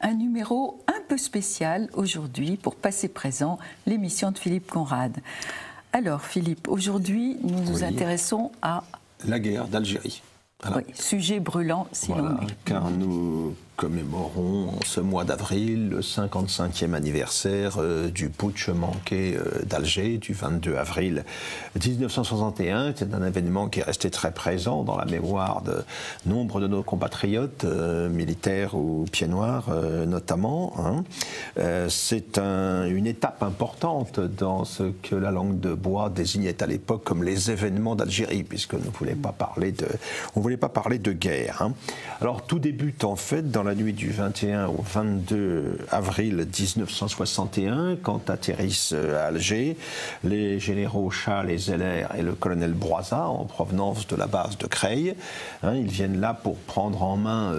un numéro un peu spécial aujourd'hui pour Passé Présent, l'émission de Philippe Conrad. Alors Philippe, aujourd'hui nous nous intéressons à... la guerre d'Algérie. Voilà. Oui, sujet brûlant si l'on est. Car nous commémorons en ce mois d'avril le 55e anniversaire du putsch manqué d'Alger du 22 avril 1961. C'est un événement qui est resté très présent dans la mémoire de nombre de nos compatriotes, militaires ou pieds noirs notamment. C'est une étape importante dans ce que la langue de bois désignait à l'époque comme les événements d'Algérie, puisque on ne voulait pas parler de guerre. Alors tout débute en fait dans la nuit du 21 au 22 avril 1961, quand atterrissent à Alger les généraux Charles et Zeller et le colonel Broissa en provenance de la base de Creil. Ils viennent là pour prendre en main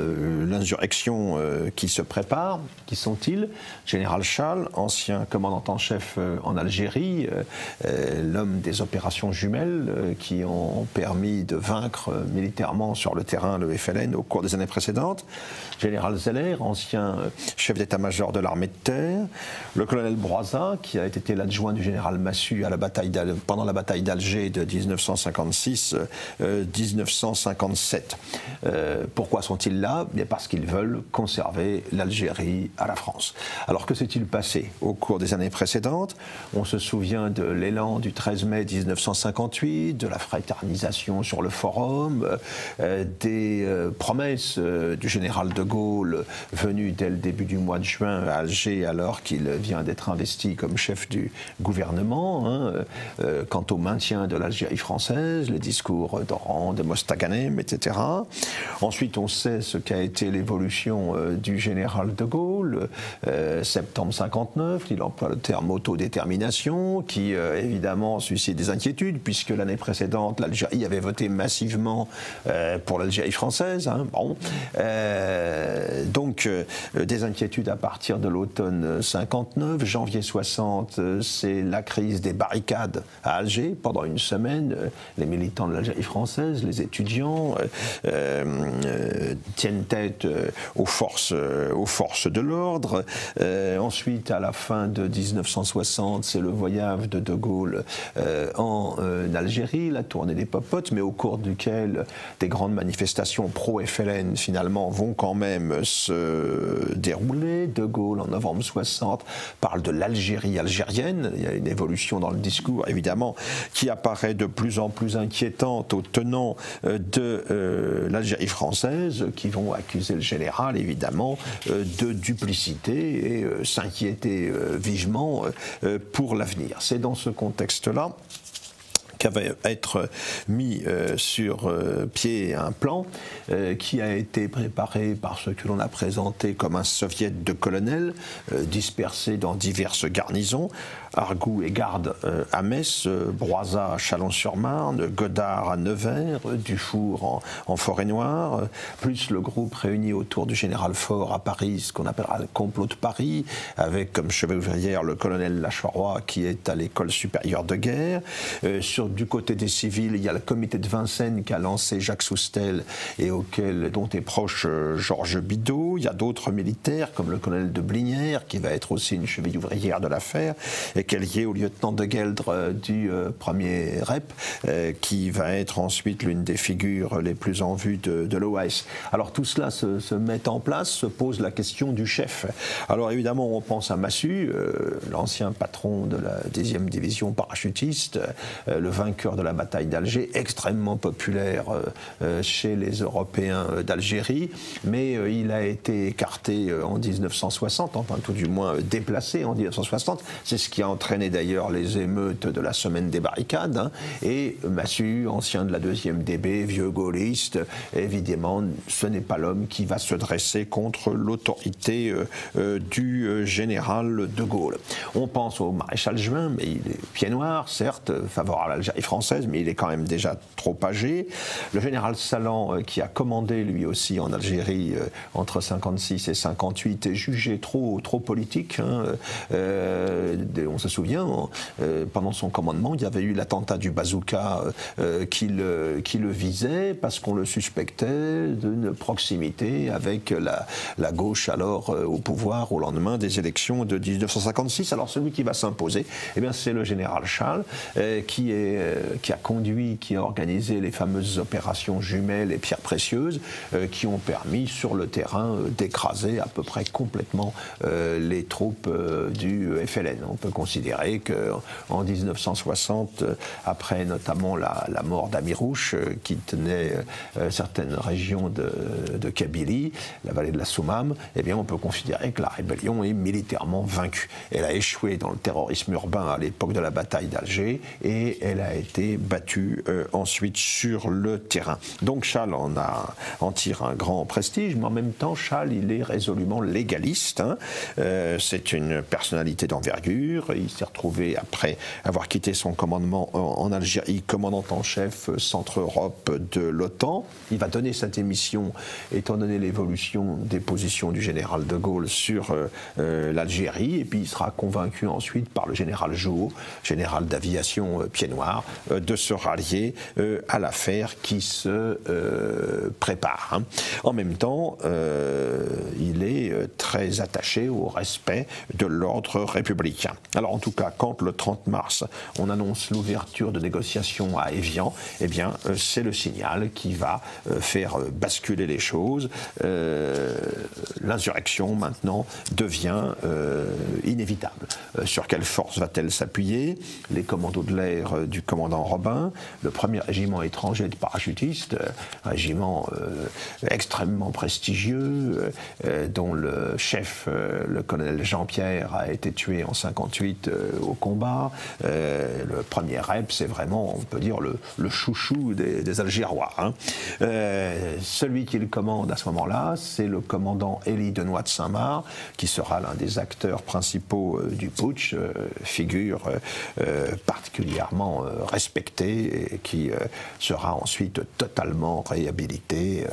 l'insurrection qui se prépare. Qui sont-ils? Général Charles, ancien commandant en chef en Algérie, l'homme des opérations jumelles qui ont permis de vaincre militairement sur le terrain le FLN au cours des années précédentes. Général Zeller, ancien chef d'état-major de l'armée de terre. Le colonel Broissa, qui a été l'adjoint du général Massu pendant la bataille d'Alger de 1956-1957. Pourquoi sont-ils là? Parce qu'ils veulent conserver l'Algérie à la France. Alors que s'est-il passé au cours des années précédentes? On se souvient de l'élan du 13 mai 1958, de la fraternisation sur le forum, des promesses du général de Gaulle venu dès le début du mois de juin à Alger alors qu'il vient d'être investi comme chef du gouvernement, quant au maintien de l'Algérie française, les discours d'Oran, de Mostaganem, etc. Ensuite, on sait ce qu'a été l'évolution du général de Gaulle, septembre 59, il emploie le terme autodétermination, qui évidemment suscite des inquiétudes, puisque l'année précédente, l'Algérie avait voté massivement pour l'Algérie française. Donc, des inquiétudes à partir de l'automne 59. Janvier 60, c'est la crise des barricades à Alger. Pendant une semaine, les militants de l'Algérie française, les étudiants, tiennent tête aux forces de l'ordre. Ensuite, à la fin de 1960, c'est le voyage de Gaulle en Algérie, la tournée des popotes, mais au cours duquel des grandes manifestations pro-FLN finalement vont quand même se dérouler. De Gaulle, en novembre 60, parle de l'Algérie algérienne. Il y a une évolution dans le discours, évidemment, qui apparaît de plus en plus inquiétante aux tenants de l'Algérie française, qui vont accuser le général, évidemment, de duplicité et s'inquiéter vivement pour l'avenir. C'est dans ce contexte-là qu'avait être mis sur pied un plan qui a été préparé par ce que l'on a présenté comme un soviet de colonels dispersés dans diverses garnisons, Argout et Garde à Metz, Broissa à Chalon-sur-Marne, Godard à Nevers, Dufour en Forêt-Noire, plus le groupe réuni autour du général Faure à Paris, ce qu'on appellera le complot de Paris, avec comme chevalier ouvrière le colonel Lacharoy qui est à l'école supérieure de guerre. Du côté des civils, il y a le comité de Vincennes qu'a lancé Jacques Soustel et dont est proche Georges Bidault. Il y a d'autres militaires comme le colonel de Blinière qui va être aussi une cheville ouvrière de l'affaire et qui est lié au lieutenant de Gueldre du premier REP qui va être ensuite l'une des figures les plus en vue de l'OAS. Alors tout cela se met en place, se pose la question du chef. Alors évidemment on pense à Massu, l'ancien patron de la 10e division parachutiste, le vainqueur de la bataille d'Alger, extrêmement populaire chez les Européens d'Algérie, mais il a été écarté en 1960, enfin tout du moins déplacé en 1960. C'est ce qui a entraîné d'ailleurs les émeutes de la semaine des barricades. Et Massu, ancien de la 2e DB, vieux gaulliste, évidemment, ce n'est pas l'homme qui va se dresser contre l'autorité du général de Gaulle. On pense au maréchal Juin, mais il est pied noir, certes, favorable à l'Algérie, l'Algérie française, mais il est quand même déjà trop âgé. Le général Salan, qui a commandé lui aussi en Algérie entre 56 et 58, est jugé trop politique. On se souvient, pendant son commandement, il y avait eu l'attentat du bazooka qui le visait parce qu'on le suspectait d'une proximité avec la gauche alors au pouvoir au lendemain des élections de 1956. Alors celui qui va s'imposer, eh bien c'est le général Schall qui a conduit, qui a organisé les fameuses opérations jumelles et pierres précieuses qui ont permis sur le terrain d'écraser à peu près complètement les troupes du FLN. On peut considérer qu'en 1960, après notamment la mort d'Amirouche, qui tenait certaines régions de Kabylie, la vallée de la Soumam, eh bien on peut considérer que la rébellion est militairement vaincue. Elle a échoué dans le terrorisme urbain à l'époque de la bataille d'Alger et elle a été battue ensuite sur le terrain. Donc Schall en tire un grand prestige, mais en même temps Schall il est résolument légaliste. C'est une personnalité d'envergure. Il s'est retrouvé après avoir quitté son commandement en Algérie, commandant en chef Centre-Europe de l'OTAN. Il va donner sa démission étant donné l'évolution des positions du général de Gaulle sur l'Algérie, et puis il sera convaincu ensuite par le général Jouhaud, général d'aviation pied noir, de se rallier à l'affaire qui se prépare. En même temps, il est très attaché au respect de l'ordre républicain. Alors en tout cas, quand le 30 mars, on annonce l'ouverture de négociations à Évian, eh bien c'est le signal qui va faire basculer les choses. L'insurrection maintenant devient inévitable. Sur quelle force va-t-elle s'appuyer? Les commandos de l'air du commandant Robin, le premier régiment étranger de parachutistes, régiment extrêmement prestigieux, dont le chef, le colonel Jean-Pierre, a été tué en 58 au combat. Le premier rep, c'est vraiment, on peut dire, le chouchou des Algérois. Celui qui le commande à ce moment-là, c'est le commandant Élie Denoy de Saint-Marc, qui sera l'un des acteurs principaux du putsch, figure particulièrement respectée et qui sera ensuite totalement réhabilité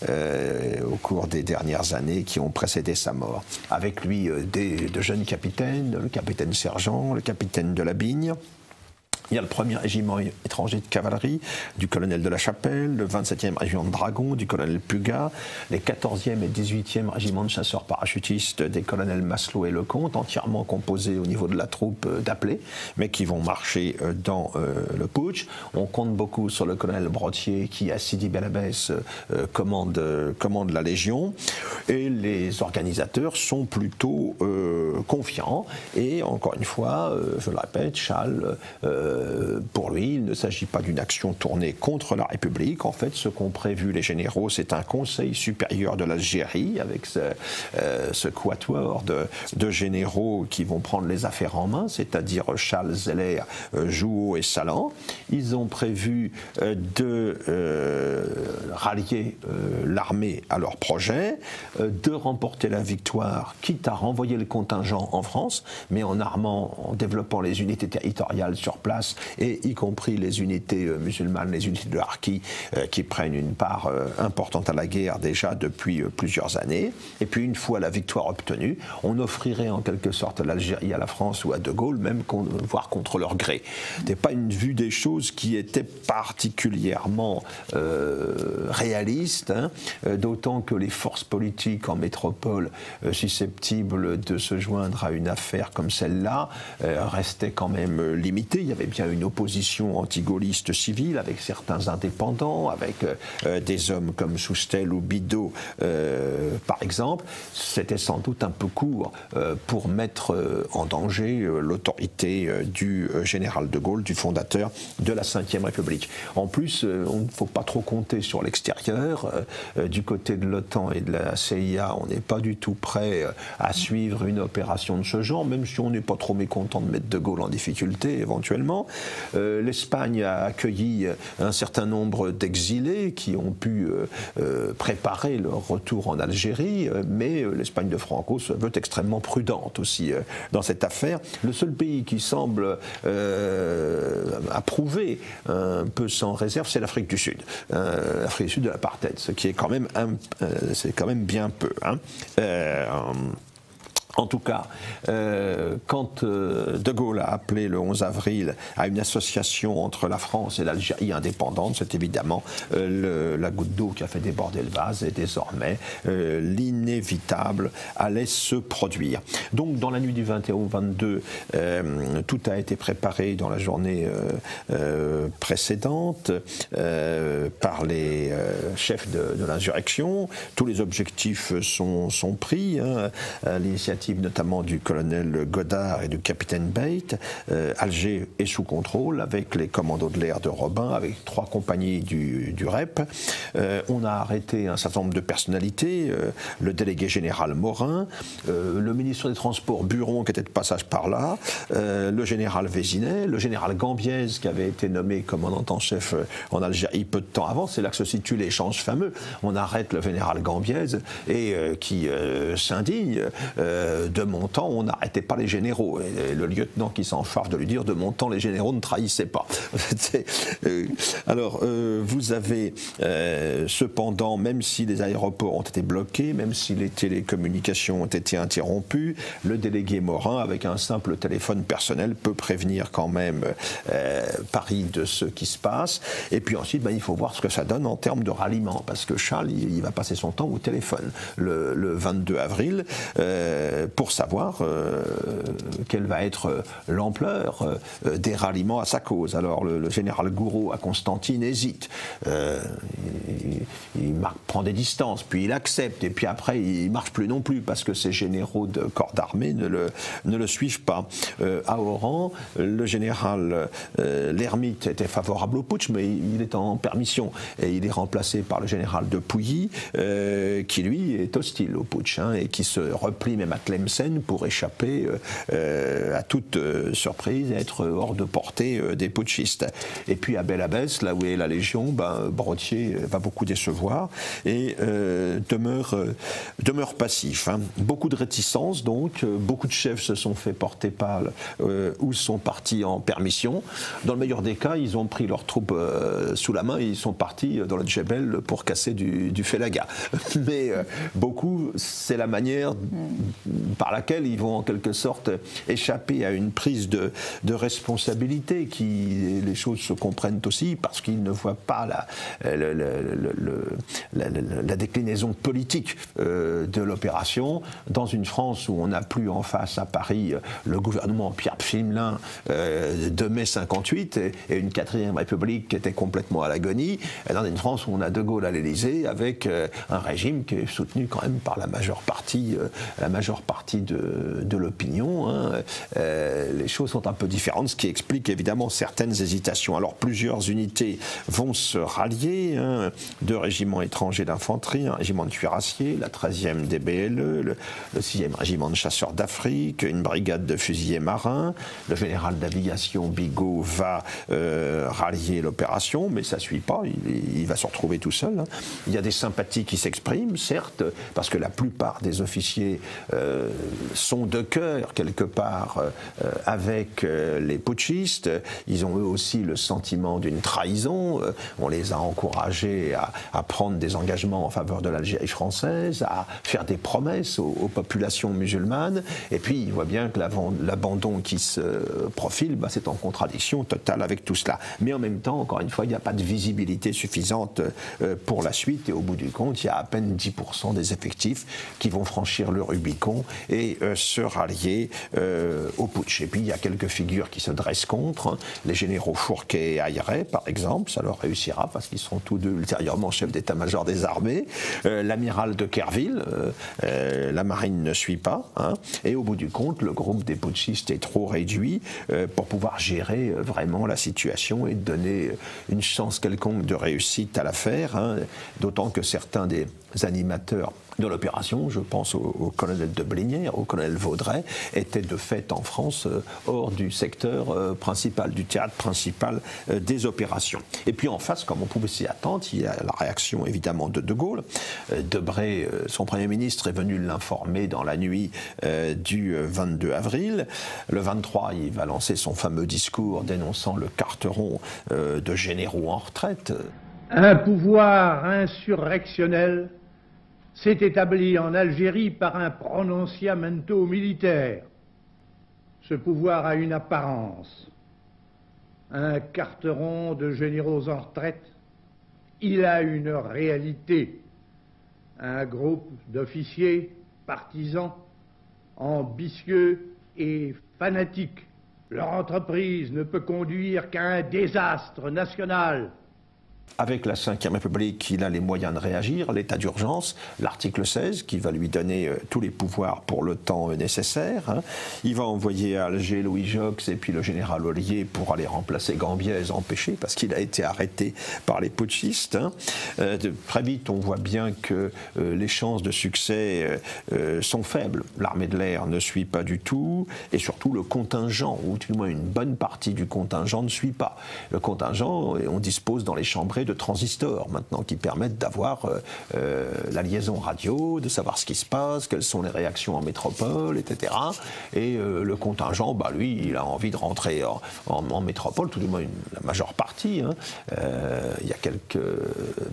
au cours des dernières années qui ont précédé sa mort. Avec lui de jeunes capitaines, le capitaine Sergent, le capitaine de la Bigne. Il y a le 1er régiment étranger de cavalerie du colonel de la Chapelle, le 27e régiment de dragons du colonel Pugat, les 14e et 18e régiments de chasseurs parachutistes des colonels Masselot et Lecomte, entièrement composés au niveau de la troupe d'appelés, mais qui vont marcher dans le putsch. On compte beaucoup sur le colonel Brottier qui, à Sidi Bel Abbès, commande la Légion. Et les organisateurs sont plutôt confiants. Et encore une fois, je le répète, Schall... pour lui, il ne s'agit pas d'une action tournée contre la République. En fait, ce qu'ont prévu les généraux, c'est un conseil supérieur de l'Algérie avec ce quatuor de généraux qui vont prendre les affaires en main, c'est-à-dire Schall, Zeller, Jouhaud et Salan. Ils ont prévu de rallier l'armée à leur projet, de remporter la victoire, quitte à renvoyer le contingent en France, mais en armant, en développant les unités territoriales sur place, et y compris les unités musulmanes, les unités de Harki, qui prennent une part importante à la guerre déjà depuis plusieurs années. Et puis une fois la victoire obtenue, on offrirait en quelque sorte l'Algérie à la France ou à De Gaulle, même voire contre leur gré. Ce n'était pas une vue des choses qui était particulièrement réaliste, d'autant que les forces politiques en métropole susceptibles de se joindre à une affaire comme celle-là restaient quand même limitées. Il y avait bien une opposition anti-gaulliste civile avec certains indépendants, avec des hommes comme Soustel ou Bidault, par exemple. C'était sans doute un peu court pour mettre en danger l'autorité du général de Gaulle, du fondateur de la Ve République. En plus, on ne faut pas trop compter sur l'extérieur. Du côté de l'OTAN et de la CIA, on n'est pas du tout prêt à suivre une opération de ce genre, même si on n'est pas trop mécontent de mettre de Gaulle en difficulté, éventuellement. L'Espagne a accueilli un certain nombre d'exilés qui ont pu préparer leur retour en Algérie. oui, mais l'Espagne de Franco se veut extrêmement prudente aussi dans cette affaire. Le seul pays qui semble approuver un peu sans réserve, c'est l'Afrique du Sud. L'Afrique du Sud de l'apartheid, ce qui est quand même, c'est quand même bien peu. Hein. En tout cas, quand De Gaulle a appelé le 11 avril à une association entre la France et l'Algérie indépendante, c'est évidemment la goutte d'eau qui a fait déborder le vase, et désormais l'inévitable allait se produire. Donc dans la nuit du 21 au 22, tout a été préparé dans la journée précédente par les chefs de l'insurrection. Tous les objectifs sont pris, hein, à l'initiative notamment du colonel Godard et du capitaine Bate. Alger est sous contrôle avec les commandos de l'air de Robin, avec 3 compagnies du REP. On a arrêté un certain nombre de personnalités, le délégué général Morin, le ministre des Transports Buron qui était de passage par là, le général Vézinet, le général Gambiez qui avait été nommé commandant en chef en Algérie peu de temps avant. C'est là que se situe l'échange fameux. On arrête le général Gambiez et qui s'indigne. De mon temps, on n'arrêtait pas les généraux. Et le lieutenant qui s'en charge de lui dire, de mon temps, les généraux ne trahissaient pas. Alors, vous avez cependant, même si les aéroports ont été bloqués, même si les télécommunications ont été interrompues, le délégué Morin, avec un simple téléphone personnel, peut prévenir quand même Paris de ce qui se passe. Et puis ensuite, il faut voir ce que ça donne en termes de ralliement, parce que Charles, il va passer son temps au téléphone le 22 avril. Pour savoir quelle va être l'ampleur des ralliements à sa cause. Alors le général Gouraud à Constantine hésite, il prend des distances, puis il accepte, et puis après il ne marche plus non plus, parce que ses généraux de corps d'armée ne le suivent pas. À Oran, le général Lermite était favorable au putsch, mais il est en permission, et il est remplacé par le général de Pouilly, qui lui est hostile au putsch, hein, et qui se replie même à Tlemcen pour échapper à toute surprise et être hors de portée des putschistes. Et puis à Bel Abbès, là où est la Légion, Brottier va beaucoup décevoir et demeure passif. Hein. Beaucoup de réticences donc, beaucoup de chefs se sont fait porter pâle ou sont partis en permission. Dans le meilleur des cas, ils ont pris leurs troupes sous la main et ils sont partis dans le Djebel pour casser du Félaga. Mais beaucoup, c'est la manière par laquelle ils vont en quelque sorte échapper à une prise de responsabilité, les choses se comprennent aussi parce qu'ils ne voient pas la déclinaison politique de l'opération. Dans une France où on n'a plus en face à Paris le gouvernement Pierre Pflimlin de mai 58 et une 4e République qui était complètement à l'agonie, dans une France où on a De Gaulle à l'Élysée avec un régime qui est soutenu quand même par la majeure partie de l'opinion. Hein. Les choses sont un peu différentes, ce qui explique évidemment certaines hésitations. Alors plusieurs unités vont se rallier, hein. 2 régiments étrangers d'infanterie, un régiment de cuirassiers, la 13e DBLE, le 6e régiment de chasseurs d'Afrique, une brigade de fusiliers marins. Le général d'aviation Bigot va rallier l'opération, mais ça ne suit pas, il va se retrouver tout seul. Hein. Il y a des sympathies qui s'expriment, certes, parce que la plupart des officiers sont de cœur quelque part avec les putschistes. Ils ont eux aussi le sentiment d'une trahison. On les a encouragés à prendre des engagements en faveur de l'Algérie française, à faire des promesses aux populations musulmanes. Et puis ils voient bien que l'abandon qui se profile, c'est en contradiction totale avec tout cela. Mais en même temps, encore une fois, il n'y a pas de visibilité suffisante pour la suite. Et au bout du compte, il y a à peine 10% des effectifs qui vont franchir le Rubicon et se rallier au putsch. Et puis il y a quelques figures qui se dressent contre, hein. Les généraux Fourquet et Ayret, par exemple, ça leur réussira parce qu'ils seront tous deux ultérieurement chefs d'état-major des armées. L'amiral de Querville, la marine ne suit pas, hein. Et au bout du compte, le groupe des putschistes est trop réduit pour pouvoir gérer vraiment la situation et donner une chance quelconque de réussite à l'affaire, hein. D'autant que certains des animateurs de l'opération, je pense au colonel de Blinière, au colonel Vaudrey, était de fait en France hors du secteur principal, du théâtre principal des opérations. Et puis en face, comme on pouvait s'y attendre, il y a la réaction évidemment de Gaulle. Debré, son Premier ministre, est venu l'informer dans la nuit du 22 avril. Le 23, il va lancer son fameux discours dénonçant le carteron de généraux en retraite. Un pouvoir insurrectionnel s'est établi en Algérie par un prononciamento militaire. Ce pouvoir a une apparence, un carteron de généraux en retraite. Il a une réalité, un groupe d'officiers partisans, ambitieux et fanatiques. Leur entreprise ne peut conduire qu'à un désastre national. Avec la Ve République, il a les moyens de réagir, l'état d'urgence, l'article 16 qui va lui donner tous les pouvoirs pour le temps nécessaire. Il va envoyer à Alger Louis Jox et puis le général Ollier pour aller remplacer Gambiez, empêché parce qu'il a été arrêté par les putschistes. Très vite, on voit bien que les chances de succès sont faibles. L'armée de l'air ne suit pas du tout et surtout le contingent, ou du moins une bonne partie du contingent ne suit pas. Le contingent, on dispose dans les chambres de transistors maintenant qui permettent d'avoir la liaison radio, de savoir ce qui se passe, quelles sont les réactions en métropole, etc. Et le contingent, bah, lui, il a envie de rentrer en métropole, tout du moins la majeure partie. Il y a quelques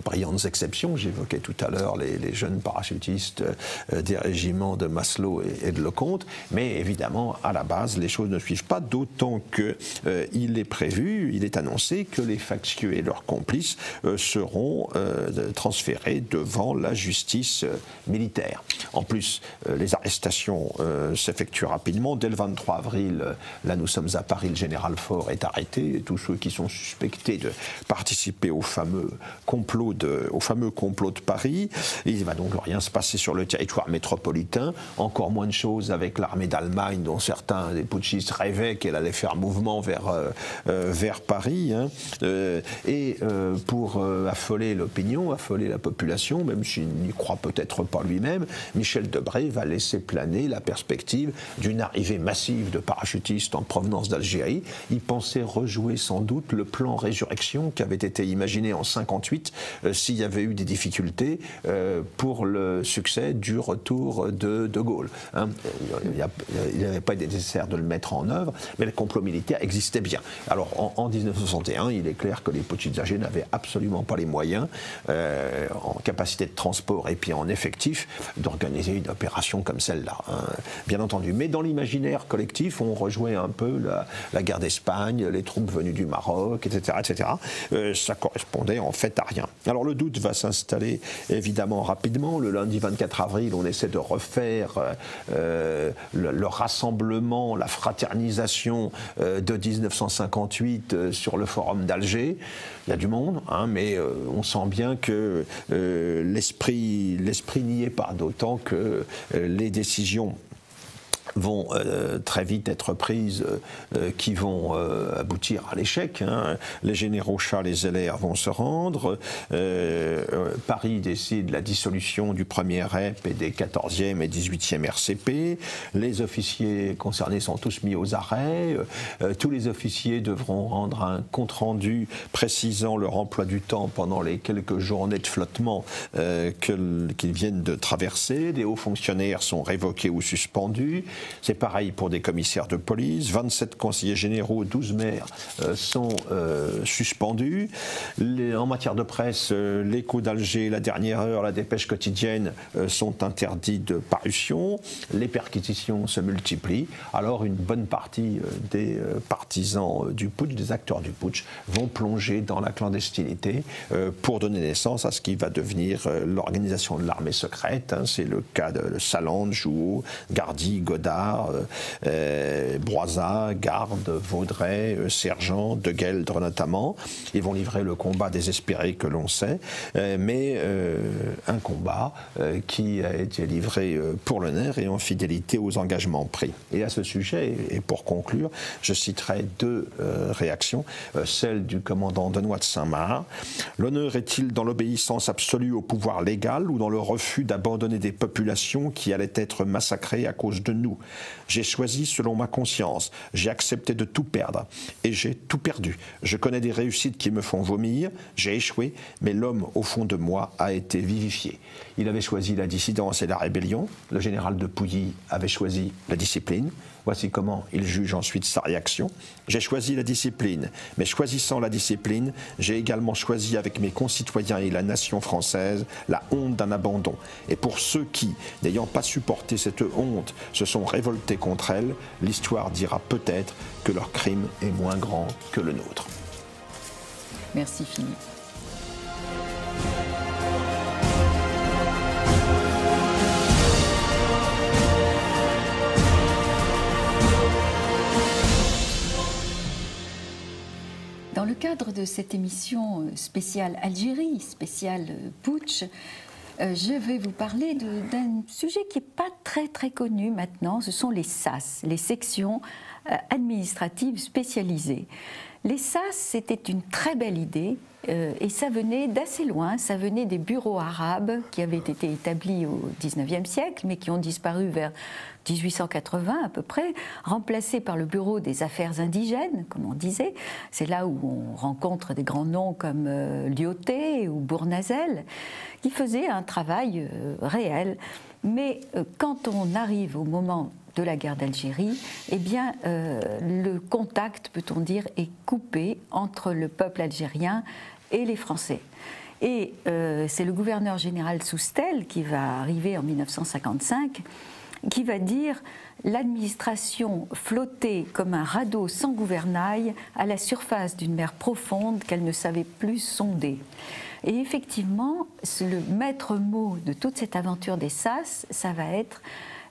brillantes exceptions, j'évoquais tout à l'heure les jeunes parachutistes des régiments de Maslow et de Lecomte, mais évidemment, à la base, les choses ne suivent pas, d'autant qu'il est prévu, il est annoncé que les factieux et leurs complices seront transférés devant la justice militaire. En plus, les arrestations s'effectuent rapidement. Dès le 23 avril, là nous sommes à Paris, le général Faure est arrêté. Et tous ceux qui sont suspectés de participer au fameux complot de Paris. Il ne va donc rien se passer sur le territoire métropolitain. Encore moins de choses avec l'armée d'Allemagne, dont certains des putschistes rêvaient qu'elle allait faire mouvement vers Paris. Pour affoler l'opinion, affoler la population, même s'il n'y croit peut-être pas lui-même, Michel Debré va laisser planer la perspective d'une arrivée massive de parachutistes en provenance d'Algérie. Il pensait rejouer sans doute le plan Résurrection qui avait été imaginé en 1958 s'il y avait eu des difficultés pour le succès du retour de Gaulle. Il n'avait pas été nécessaire de le mettre en œuvre, mais le complot militaire existait bien. Alors en 1961, il est clair que les putschistes algériens n'avaient absolument pas les moyens en capacité de transport et puis en effectif d'organiser une opération comme celle-là, bien entendu. Mais dans l'imaginaire collectif, on rejouait un peu la guerre d'Espagne, les troupes venues du Maroc, etc. etc. Ça correspondait en fait à rien. Alors le doute va s'installer évidemment rapidement. Le lundi 24 avril, on essaie de refaire le rassemblement, la fraternisation de 1958 sur le forum d'Alger. Il y a du monde, mais on sent bien que l'esprit n'y est pas, d'autant que les décisions vont très vite être prises qui vont aboutir à l'échec. Les généraux Charles et Zeller vont se rendre. Paris décide la dissolution du 1er REP et des 14e et 18e RCP. Les officiers concernés sont tous mis aux arrêts. Tous les officiers devront rendre un compte-rendu précisant leur emploi du temps pendant les quelques journées de flottement qu'ils viennent de traverser. Des hauts fonctionnaires sont révoqués ou suspendus. C'est pareil pour des commissaires de police. 27 conseillers généraux, 12 maires sont suspendus. En matière de presse, l'Écho d'Alger, La Dernière Heure, La Dépêche quotidienne sont interdits de parution. Les perquisitions se multiplient. Alors une bonne partie des partisans du putsch, des acteurs du putsch, vont plonger dans la clandestinité pour donner naissance à ce qui va devenir l'organisation de l'armée secrète. C'est le cas de Salange, Jouot, Gardy, Godin, Godard, Broizat, Garde, Vaudrey, Sergent, De Gueldre notamment. Ils vont livrer le combat désespéré que l'on sait, mais un combat qui a été livré pour l'honneur et en fidélité aux engagements pris. Et à ce sujet, et pour conclure, je citerai deux réactions. Celle du commandant Denoy de Saint-Marc. L'honneur est-il dans l'obéissance absolue au pouvoir légal ou dans le refus d'abandonner des populations qui allaient être massacrées à cause de nous? J'ai choisi selon ma conscience, j'ai accepté de tout perdre et j'ai tout perdu. Je connais des réussites qui me font vomir, j'ai échoué, mais l'homme au fond de moi a été vivifié. Il avait choisi la dissidence et la rébellion, le général de Pouilly avait choisi la discipline. Voici comment il juge ensuite sa réaction. J'ai choisi la discipline, mais choisissant la discipline, j'ai également choisi avec mes concitoyens et la nation française la honte d'un abandon. Et pour ceux qui, n'ayant pas supporté cette honte, se sont révoltés contre elle, l'histoire dira peut-être que leur crime est moins grand que le nôtre. Merci Philippe. Dans le cadre de cette émission spéciale Algérie, spéciale putsch, je vais vous parler d'un sujet qui n'est pas très connu maintenant, ce sont les SAS, les sections administratives spécialisées. Les SAS, c'était une très belle idée et ça venait d'assez loin, ça venait des bureaux arabes qui avaient été établis au XIXe siècle mais qui ont disparu vers 1880 à peu près, remplacés par le bureau des affaires indigènes, comme on disait. C'est là où on rencontre des grands noms comme Lyautey ou Bournazel, qui faisaient un travail réel. Mais quand on arrive au moment de la guerre d'Algérie, eh bien, le contact, peut-on dire, est coupé entre le peuple algérien et les Français. Et c'est le gouverneur général Soustelle qui va arriver en 1955, qui va dire « L'administration flottait comme un radeau sans gouvernail à la surface d'une mer profonde qu'elle ne savait plus sonder ». Et effectivement, le maître mot de toute cette aventure des SAS, ça va être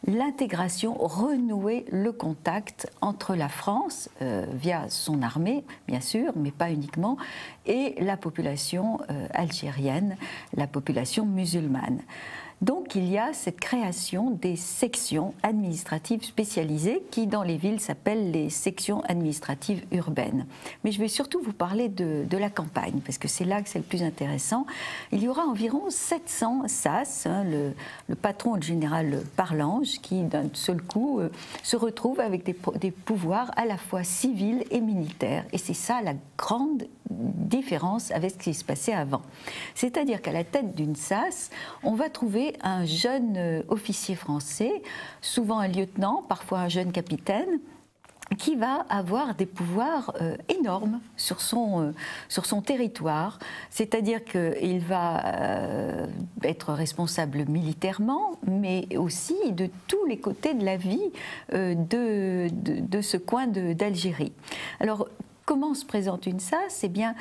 l'intégration, renouer le contact entre la France, via son armée, bien sûr, mais pas uniquement, et la population algérienne, la population musulmane. Donc il y a cette création des sections administratives spécialisées qui, dans les villes, s'appellent les sections administratives urbaines. Mais je vais surtout vous parler de la campagne, parce que c'est là que c'est le plus intéressant. Il y aura environ 700 SAS, hein, le patron, le général Parlange, qui d'un seul coup se retrouve avec des pouvoirs à la fois civils et militaires. Et c'est ça la grande différence avec ce qui se passait avant. C'est-à-dire qu'à la tête d'une SAS, on va trouver un jeune officier français, souvent un lieutenant, parfois un jeune capitaine, qui va avoir des pouvoirs énormes sur son territoire. C'est-à-dire qu'il va être responsable militairement, mais aussi de tous les côtés de la vie de ce coin d'Algérie. Alors, comment se présente une SAS? Eh bien,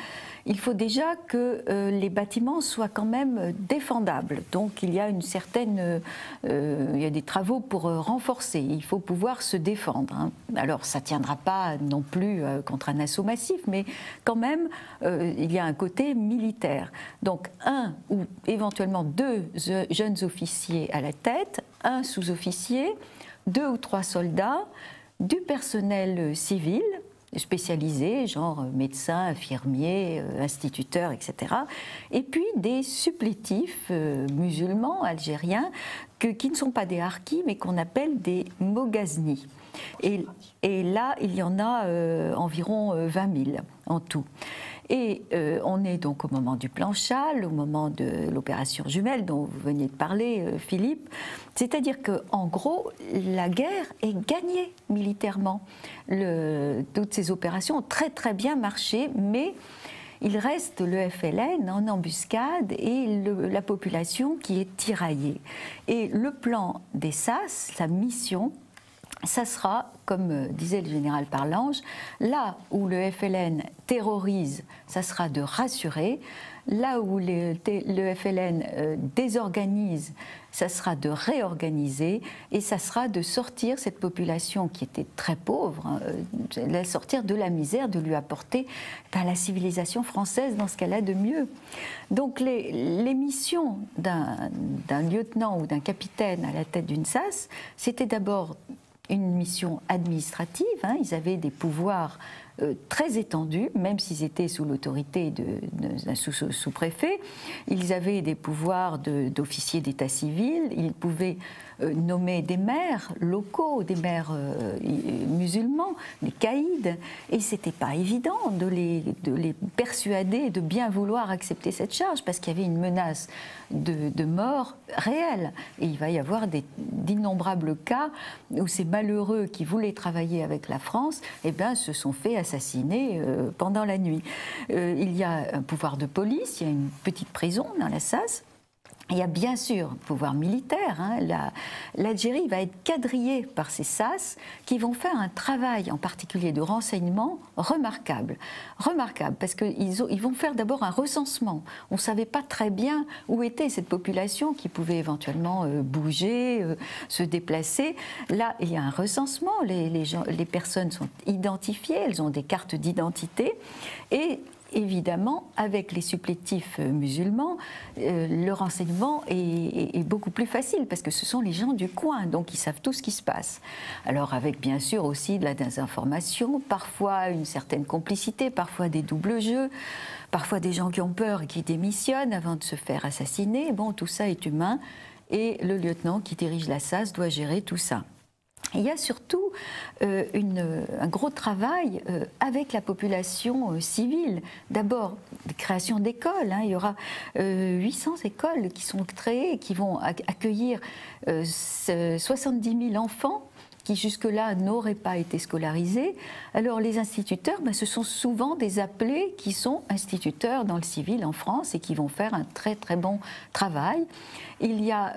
il faut déjà que les bâtiments soient quand même défendables. Donc, il y a une certaine, il y a des travaux pour renforcer. Il faut pouvoir se défendre, hein. Alors, ça ne tiendra pas non plus contre un assaut massif, mais quand même, il y a un côté militaire. Donc, un ou éventuellement deux jeunes officiers à la tête, un sous-officier, 2 ou 3 soldats, du personnel civil spécialisés, genre médecins, infirmiers, instituteurs, etc. Et puis des supplétifs musulmans, algériens, qui ne sont pas des harkis, mais qu'on appelle des moghaznis. Et là, il y en a environ 20 000 en tout. Et on est donc au moment du plan Châle, au moment de l'opération Jumelle dont vous veniez de parler, Philippe. C'est-à-dire qu'en gros, la guerre est gagnée militairement. Toutes ces opérations ont très bien marché, mais il reste le FLN en embuscade et la population qui est tiraillée. Et le plan des SAS, sa mission, ça sera, comme disait le général Parlange, là où le FLN terrorise, ça sera de rassurer. Là où le FLN désorganise, ça sera de réorganiser et ça sera de sortir cette population qui était très pauvre, la sortir de la misère, de lui apporter la civilisation française dans ce qu'elle a de mieux. Donc les missions d'un lieutenant ou d'un capitaine à la tête d'une SAS, c'était d'abord une mission administrative, ils avaient des pouvoirs très étendus, même s'ils étaient sous l'autorité d'un sous-préfet. Ils avaient des pouvoirs d'officiers d'état civil, ils pouvaient nommer des maires locaux, des maires musulmans, des caïds, et c'était pas évident de les persuader de bien vouloir accepter cette charge, parce qu'il y avait une menace de mort réelle. Et il va y avoir d'innombrables cas où ces malheureux qui voulaient travailler avec la France, se sont fait assassiner pendant la nuit. Il y a un pouvoir de police, il y a une petite prison dans la SAS. Il y a bien sûr un pouvoir militaire. L'Algérie va être quadrillée par ces SAS qui vont faire un travail, en particulier de renseignement, remarquable. Remarquable, parce qu'ils vont faire d'abord un recensement. On ne savait pas très bien où était cette population qui pouvait éventuellement bouger, se déplacer. Là, il y a un recensement. Les personnes sont identifiées, elles ont des cartes d'identité. Et évidemment, avec les supplétifs musulmans, le renseignement est beaucoup plus facile parce que ce sont les gens du coin, donc ils savent tout ce qui se passe. Alors avec bien sûr aussi de la désinformation, parfois une certaine complicité, parfois des doubles jeux, parfois des gens qui ont peur et qui démissionnent avant de se faire assassiner. Bon, tout ça est humain et le lieutenant qui dirige la SAS doit gérer tout ça. Il y a surtout un gros travail avec la population civile. D'abord, la création d'écoles. Il y aura 800 écoles qui sont créées, qui vont accueillir 70 000 enfants qui jusque-là n'auraient pas été scolarisés. Alors les instituteurs, ce sont souvent des appelés qui sont instituteurs dans le civil en France et qui vont faire un très très bon travail. Il y a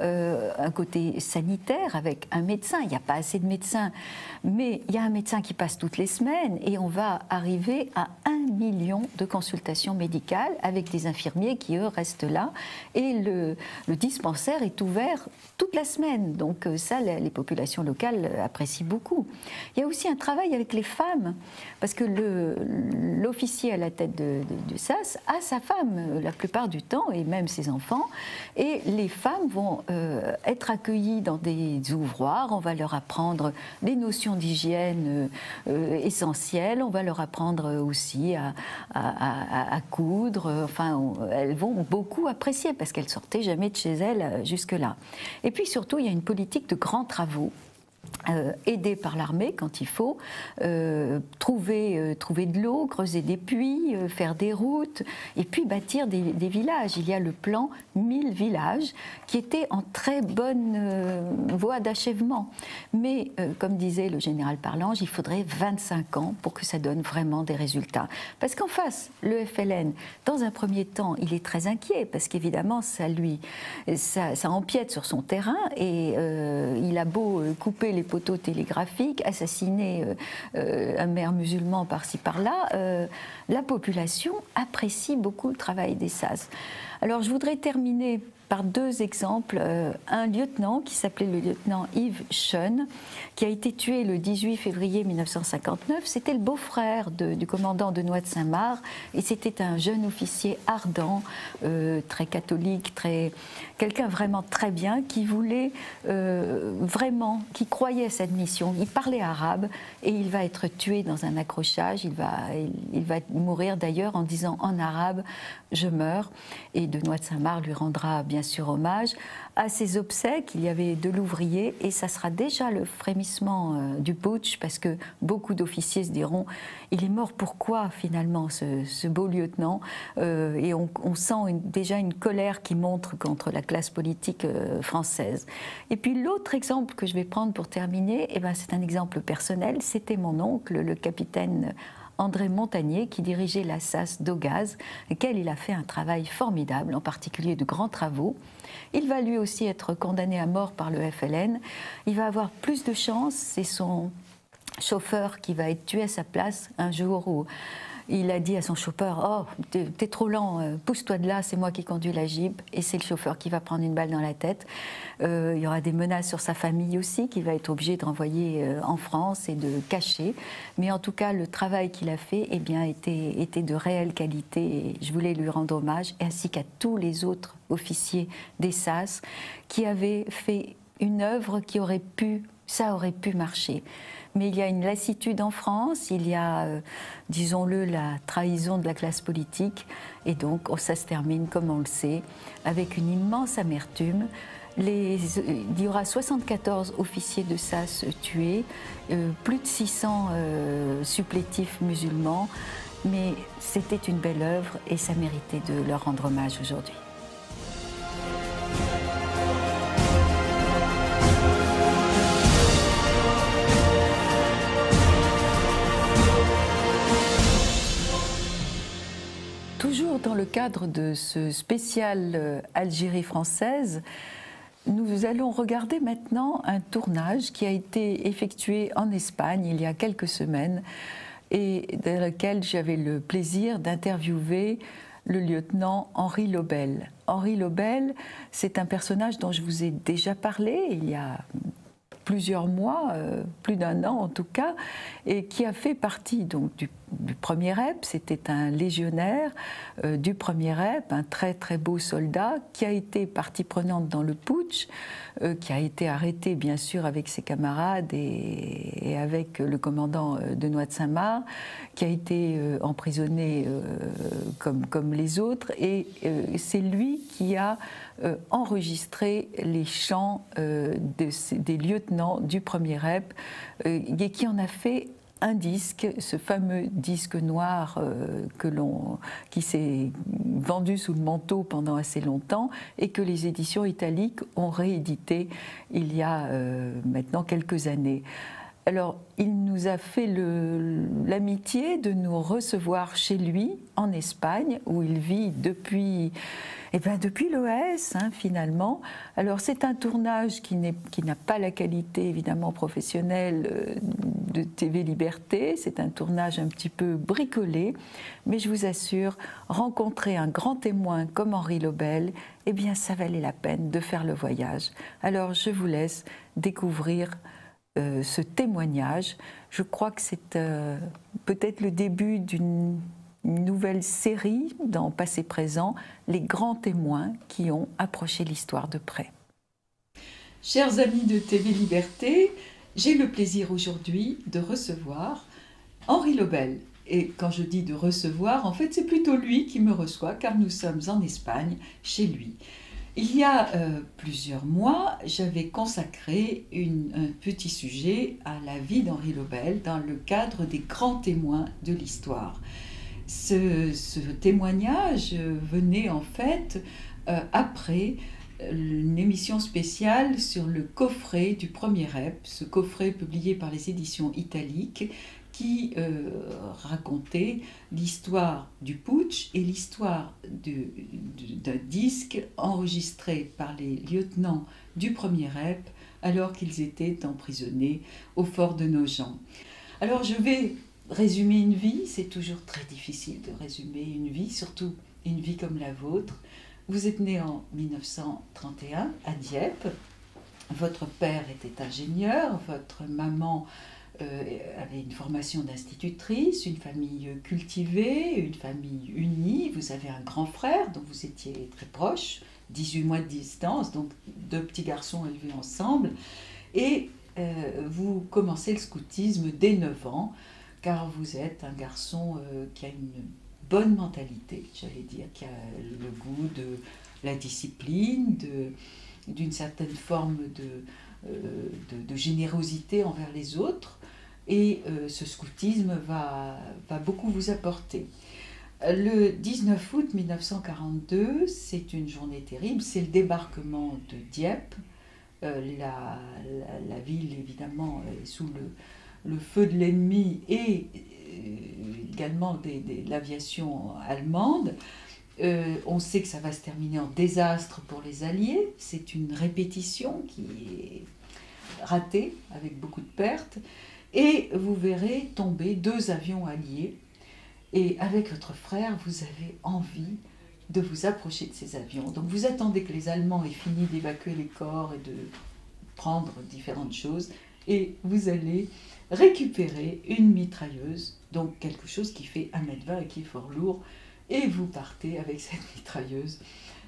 un côté sanitaire avec un médecin. Il n'y a pas assez de médecins, mais il y a un médecin qui passe toutes les semaines et on va arriver à 1 million de consultations médicales avec des infirmiers qui, eux, restent là. Et le dispensaire est ouvert toute la semaine. Donc ça, les populations locales apprécient beaucoup. Il y a aussi un travail avec les femmes, parce que l'officier à la tête du SAS a sa femme la plupart du temps, et même ses enfants. Et les femmes vont être accueillies dans des ouvroirs, on va leur apprendre des notions d'hygiène essentielles, on va leur apprendre aussi à coudre, elles vont beaucoup apprécier parce qu'elles sortaient jamais de chez elles jusque-là. Et puis surtout, il y a une politique de grands travaux. Aider par l'armée quand il faut, trouver de l'eau, creuser des puits, faire des routes, et puis bâtir des villages. Il y a le plan 1000 villages qui était en très bonne voie d'achèvement. Mais, comme disait le général Parlange, il faudrait 25 ans pour que ça donne vraiment des résultats. Parce qu'en face, le FLN, dans un premier temps, il est très inquiet, parce qu'évidemment, ça empiète sur son terrain, et il a beau couper les poteaux télégraphiques, assassiner un maire musulman par-ci par-là, la population apprécie beaucoup le travail des SAS. Alors je voudrais terminer par deux exemples. Un lieutenant qui s'appelait le lieutenant Yves Schoen, qui a été tué le 18 février 1959. C'était le beau-frère du commandant Denoy de Saint-Marc, et c'était un jeune officier ardent, très catholique, quelqu'un vraiment très bien, qui voulait vraiment, qui croyait à cette mission. Il parlait arabe et il va être tué dans un accrochage. Il va mourir d'ailleurs en disant en arabe « je meurs ». Et Denoy de Saint-Marc lui rendra bien sûr hommage. À ses obsèques, il y avait de l'ouvrier, et ça sera déjà le frémissement du putsch, parce que beaucoup d'officiers se diront « il est mort pourquoi finalement ce beau lieutenant ?» Et on sent déjà une colère qui monte contre la classe politique française. Et puis l'autre exemple que je vais prendre pour terminer, c'est un exemple personnel. C'était mon oncle, le capitaine André Montagnier, qui dirigeait la SAS d'Augaz, lequel il a fait un travail formidable, en particulier de grands travaux. Il va lui aussi être condamné à mort par le FLN. Il va avoir plus de chance, c'est son chauffeur qui va être tué à sa place un jour où il a dit à son chauffeur, « Oh, t'es trop lent, pousse-toi de là, c'est moi qui conduis la Jeep. » Et c'est le chauffeur qui va prendre une balle dans la tête. Il y aura des menaces sur sa famille aussi, qu'il va être obligé de renvoyer en France et de cacher. Mais en tout cas, le travail qu'il a fait eh bien, était de réelle qualité. Et je voulais lui rendre hommage, ainsi qu'à tous les autres officiers des SAS qui avaient fait une œuvre qui aurait pu, ça aurait pu marcher. Mais il y a une lassitude en France, il y a, disons-le, la trahison de la classe politique. Et donc, ça se termine, comme on le sait, avec une immense amertume. Il y aura 74 officiers de SAS tués, plus de 600 supplétifs musulmans. Mais c'était une belle œuvre et ça méritait de leur rendre hommage aujourd'hui. Toujours dans le cadre de ce spécial Algérie française, nous allons regarder maintenant un tournage qui a été effectué en Espagne il y a quelques semaines et dans lequel j'avais le plaisir d'interviewer le lieutenant Henri Lobel. Henri Lobel, c'est un personnage dont je vous ai déjà parlé il y a plusieurs mois, plus d'un an en tout cas, et qui a fait partie donc, du premier REP. C'était un légionnaire du premier REP, un très très beau soldat, qui a été partie prenante dans le putsch, qui a été arrêté bien sûr avec ses camarades et avec le commandant de Noix de Saint-Marc, qui a été emprisonné comme les autres, et c'est lui qui a enregistré les chants des lieutenants du premier REP et qui en a fait un disque, ce fameux disque noir qui s'est vendu sous le manteau pendant assez longtemps et que les éditions italiques ont réédité il y a maintenant quelques années. Alors, il nous a fait l'amitié de nous recevoir chez lui, en Espagne, où il vit depuis l'OS, finalement. Alors, c'est un tournage qui n'a pas la qualité, évidemment, professionnelle de TV Liberté. C'est un tournage un petit peu bricolé. Mais je vous assure, rencontrer un grand témoin comme Henri Lobel, eh bien, ça valait la peine de faire le voyage. Alors, je vous laisse découvrir ce témoignage. Je crois que c'est peut-être le début d'une nouvelle série dans Passé-Présent, les grands témoins qui ont approché l'histoire de près. Chers amis de TV Liberté, j'ai le plaisir aujourd'hui de recevoir Henri Lobel. Et quand je dis de recevoir, en fait, c'est plutôt lui qui me reçoit, car nous sommes en Espagne, chez lui. Il y a plusieurs mois, j'avais consacré un petit sujet à la vie d'Henri Lobel dans le cadre des grands témoins de l'histoire. Ce témoignage venait en fait après une émission spéciale sur le coffret du premier REP, ce coffret publié par les éditions italiques qui racontait l'histoire du putsch et l'histoire d'un disque enregistré par les lieutenants du premier REP alors qu'ils étaient emprisonnés au fort de Nogent. Alors je vais résumer une vie, c'est toujours très difficile de résumer une vie, surtout une vie comme la vôtre. Vous êtes né en 1931 à Dieppe, votre père était ingénieur, votre maman avait une formation d'institutrice, une famille cultivée, une famille unie. Vous avez un grand frère dont vous étiez très proche, 18 mois de distance, donc 2 petits garçons élevés ensemble. Et vous commencez le scoutisme dès 9 ans, car vous êtes un garçon qui a une bonne mentalité, j'allais dire, qui a le goût de la discipline, d'une certaine forme de générosité envers les autres, et ce scoutisme va beaucoup vous apporter. Le 19 août 1942, c'est une journée terrible, c'est le débarquement de Dieppe. La ville, évidemment, est sous le feu de l'ennemi et également de l'aviation allemande. On sait que ça va se terminer en désastre pour les Alliés. C'est une répétition qui est ratée, avec beaucoup de pertes. Et vous verrez tomber 2 avions alliés. Et avec votre frère, vous avez envie de vous approcher de ces avions. Donc vous attendez que les Allemands aient fini d'évacuer les corps et de prendre différentes choses, et vous allez récupérer une mitrailleuse, donc quelque chose qui fait 1,20 m et qui est fort lourd, et vous partez avec cette mitrailleuse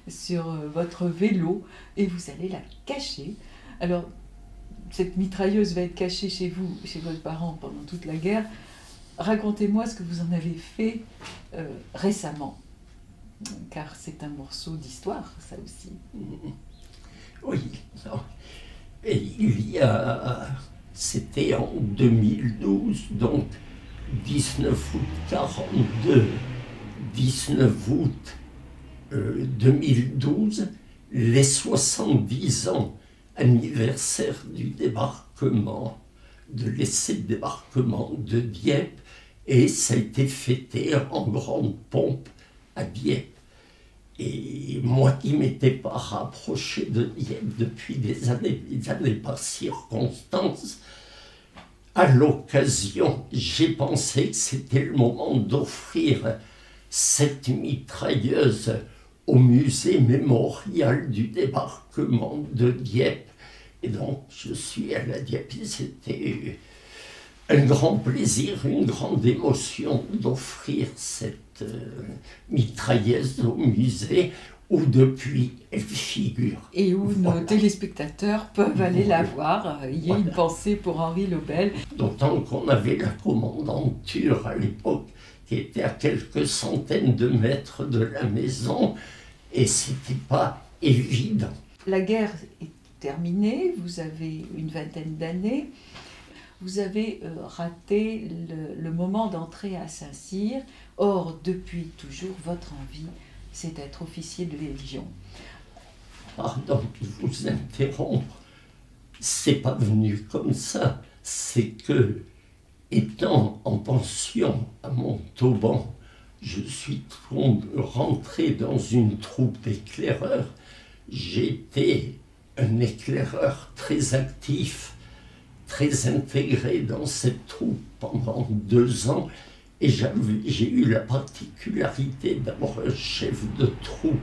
sur votre vélo, et vous allez la cacher. Alors, cette mitrailleuse va être cachée chez vous, chez vos parents pendant toute la guerre. Racontez-moi ce que vous en avez fait récemment, car c'est un morceau d'histoire, ça aussi. Oui, non. Et c'était en 2012, donc 19 août 42, 19 août 2012, les 70 ans anniversaire du débarquement, de l'essai de débarquement de Dieppe, et ça a été fêté en grande pompe à Dieppe. Et moi qui ne m'étais pas rapproché de Dieppe depuis des années par circonstance, à l'occasion, j'ai pensé que c'était le moment d'offrir cette mitrailleuse au musée mémorial du débarquement de Dieppe. Et donc, je suis allé à Dieppe. C'était un grand plaisir, une grande émotion d'offrir cette mitrailleuse au musée où depuis elle figure. Et où nos téléspectateurs peuvent aller la voir. Il y a une pensée pour Henri Lobel. D'autant qu'on avait la commandanture à l'époque qui était à quelques centaines de mètres de la maison, et c'était pas évident. La guerre est terminée, vous avez une vingtaine d'années. Vous avez raté le moment d'entrer à Saint-Cyr. Or, depuis toujours, votre envie, c'est d'être officier de Légion. Pardon de vous interrompre, c'est pas venu comme ça. C'est que, étant en pension à Montauban, je suis rentré dans une troupe d'éclaireurs. J'étais un éclaireur très actif, très intégré dans cette troupe pendant 2 ans, et j'ai eu la particularité d'avoir un chef de troupe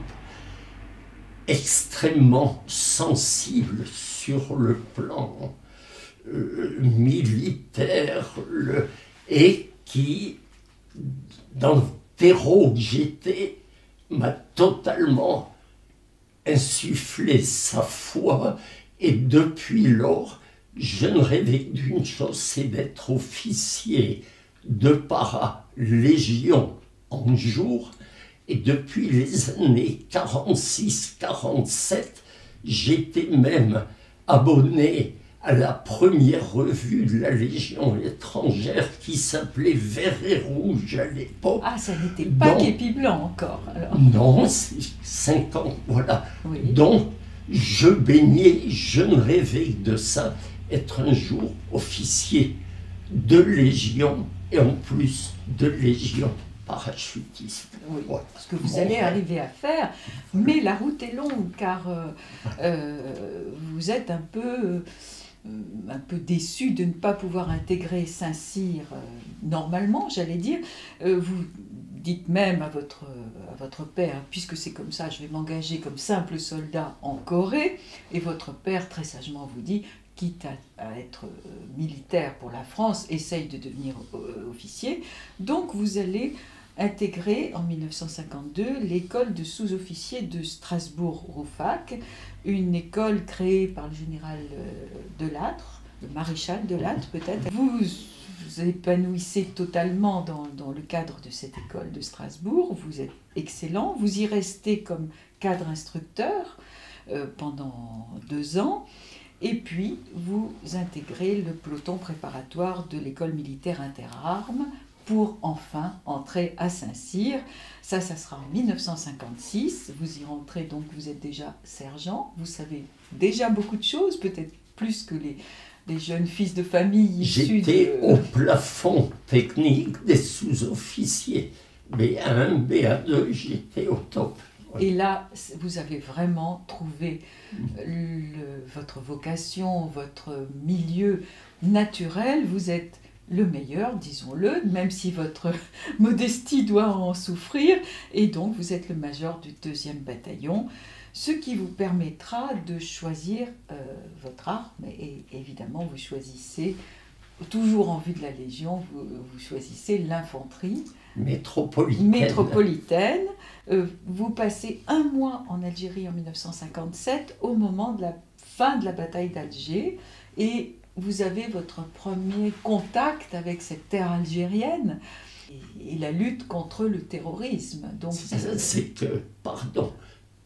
extrêmement sensible sur le plan militaire, et qui, dans le terreau que j'étais, m'a totalement insufflé sa foi, et depuis lors, je ne rêvais d'une chose, c'est d'être officier de para-légion en jour. Et depuis les années 46-47, j'étais même abonné à la première revue de la Légion étrangère qui s'appelait Vert et Rouge à l'époque. Ah, ça n'était pas Képi Blanc encore, alors. Non, c'est 50, voilà. Oui. Donc, je baignais, je ne rêvais que de ça, être un jour officier de Légion, et en plus de Légion parachutiste. Oui, ce que vous allez arriver à faire, mais la route est longue, car vous êtes un peu déçu de ne pas pouvoir intégrer Saint-Cyr normalement, j'allais dire. Vous dites même à votre père, puisque c'est comme ça, je vais m'engager comme simple soldat en Corée, et votre père très sagement vous dit, quitte à être militaire pour la France, essaye de devenir officier. Donc vous allez intégrer en 1952 l'école de sous-officiers de Strasbourg-Rouffach, une école créée par le général Delattre, le maréchal Delattre peut-être. Vous épanouissez totalement dans le cadre de cette école de Strasbourg, vous êtes excellent, vous y restez comme cadre instructeur pendant 2 ans. Et puis, vous intégrez le peloton préparatoire de l'école militaire interarmes pour enfin entrer à Saint-Cyr. Ça sera en 1956. Vous y rentrez, donc vous êtes déjà sergent. Vous savez déjà beaucoup de choses, peut-être plus que les jeunes fils de famille issus J'étais au plafond technique des sous-officiers. B1, B2, j'étais au top. Et là, vous avez vraiment trouvé votre vocation, votre milieu naturel. Vous êtes le meilleur, disons-le, même si votre modestie doit en souffrir, et donc vous êtes le major du 2e bataillon, ce qui vous permettra de choisir votre arme, et évidemment vous choisissez, toujours en vue de la Légion, vous choisissez l'infanterie métropolitaine. Vous passez 1 mois en Algérie en 1957, au moment de la fin de la bataille d'Alger, et vous avez votre premier contact avec cette terre algérienne et la lutte contre le terrorisme. Donc, c'est que, pardon,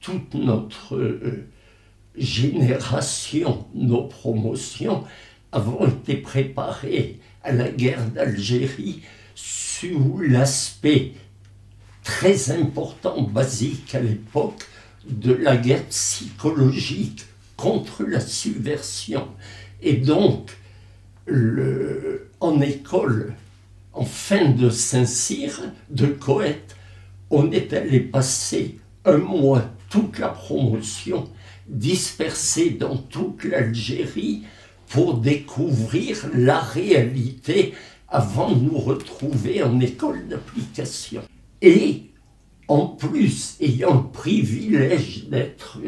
toute notre génération, nos promotions, avons été préparées à la guerre d'Algérie sous l'aspect très important, basique à l'époque, de la guerre psychologique contre la subversion. Et donc, en école, en fin de Saint-Cyr, de Coët, on est allé passer 1 mois, toute la promotion, dispersée dans toute l'Algérie, pour découvrir la réalité avant de nous retrouver en école d'application. Et en plus, ayant le privilège d'être